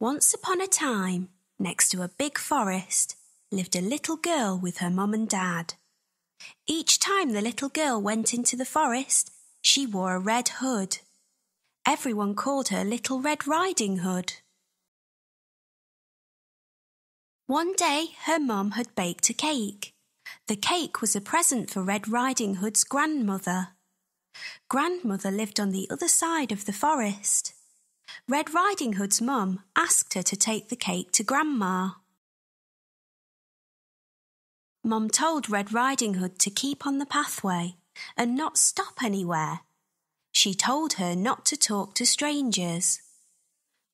Once upon a time, next to a big forest, lived a little girl with her mum and dad. Each time the little girl went into the forest, she wore a red hood. Everyone called her Little Red Riding Hood. One day her mum had baked a cake. The cake was a present for Red Riding Hood's grandmother. Grandmother lived on the other side of the forest. Red Riding Hood's mum asked her to take the cake to Grandma. Mum told Red Riding Hood to keep on the pathway and not stop anywhere. She told her not to talk to strangers.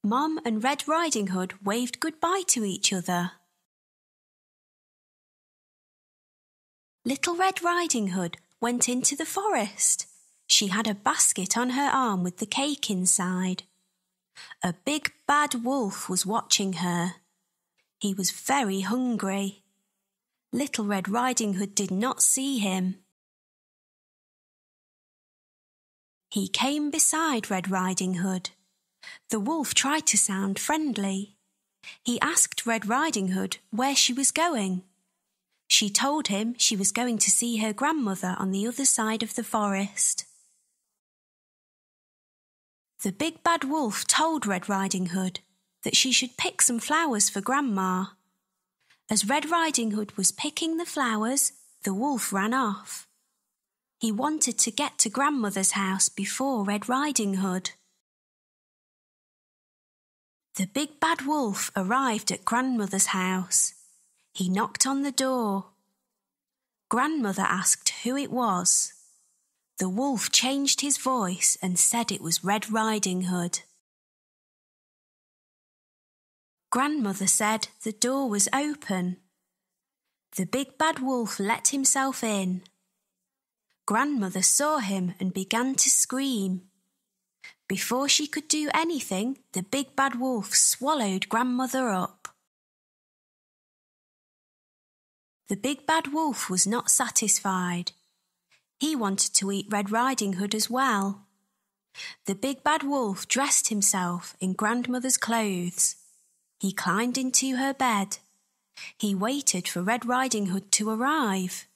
Mum and Red Riding Hood waved goodbye to each other. Little Red Riding Hood went into the forest. She had a basket on her arm with the cake inside. A big bad wolf was watching her. He was very hungry. Little Red Riding Hood did not see him. He came beside Red Riding Hood. The wolf tried to sound friendly. He asked Red Riding Hood where she was going. She told him she was going to see her grandmother on the other side of the forest. The big bad wolf told Red Riding Hood that she should pick some flowers for Grandma. As Red Riding Hood was picking the flowers, the wolf ran off. He wanted to get to Grandmother's house before Red Riding Hood. The big bad wolf arrived at Grandmother's house. He knocked on the door. Grandmother asked who it was. The wolf changed his voice and said it was Red Riding Hood. Grandmother said the door was open. The big bad wolf let himself in. Grandmother saw him and began to scream. Before she could do anything, the big bad wolf swallowed Grandmother up. The big bad wolf was not satisfied. He wanted to eat Red Riding Hood as well. The big bad wolf dressed himself in Grandmother's clothes. He climbed into her bed. He waited for Red Riding Hood to arrive.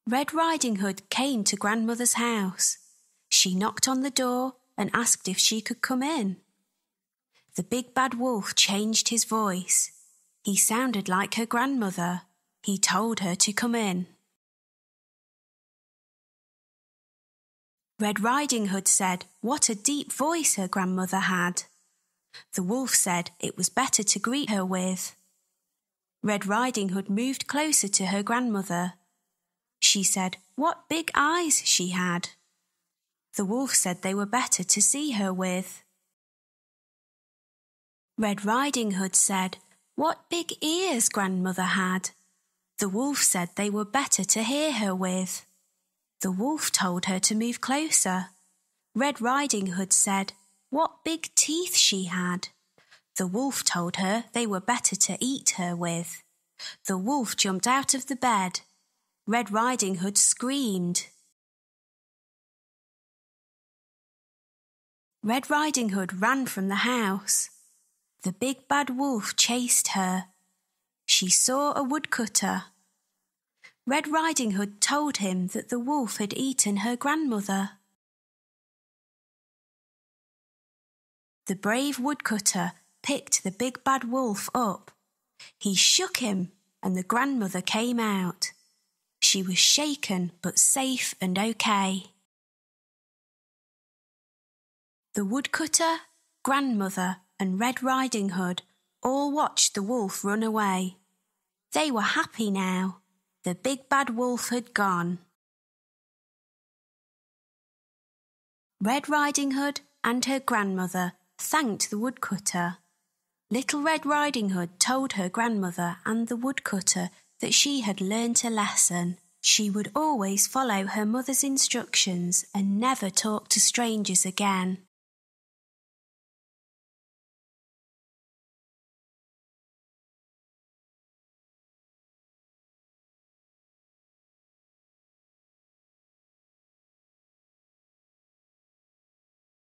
Red Riding Hood came to Grandmother's house. She knocked on the door and asked if she could come in. The big bad wolf changed his voice. He sounded like her grandmother. He told her to come in. Red Riding Hood said what a deep voice her grandmother had. The wolf said it was better to greet her with. Red Riding Hood moved closer to her grandmother. She said what big eyes she had. The wolf said they were better to see her with. Red Riding Hood said what big ears grandmother had. The wolf said they were better to hear her with. The wolf told her to move closer. Red Riding Hood said what big teeth she had. The wolf told her they were better to eat her with. The wolf jumped out of the bed. Red Riding Hood screamed. Red Riding Hood ran from the house. The big bad wolf chased her. She saw a woodcutter. Red Riding Hood told him that the wolf had eaten her grandmother. The brave woodcutter picked the big bad wolf up. He shook him and the grandmother came out. She was shaken but safe and okay. The woodcutter, grandmother and Red Riding Hood all watched the wolf run away. They were happy now. The big bad wolf had gone. Red Riding Hood and her grandmother thanked the woodcutter. Little Red Riding Hood told her grandmother and the woodcutter that she had learnt a lesson. She would always follow her mother's instructions and never talk to strangers again.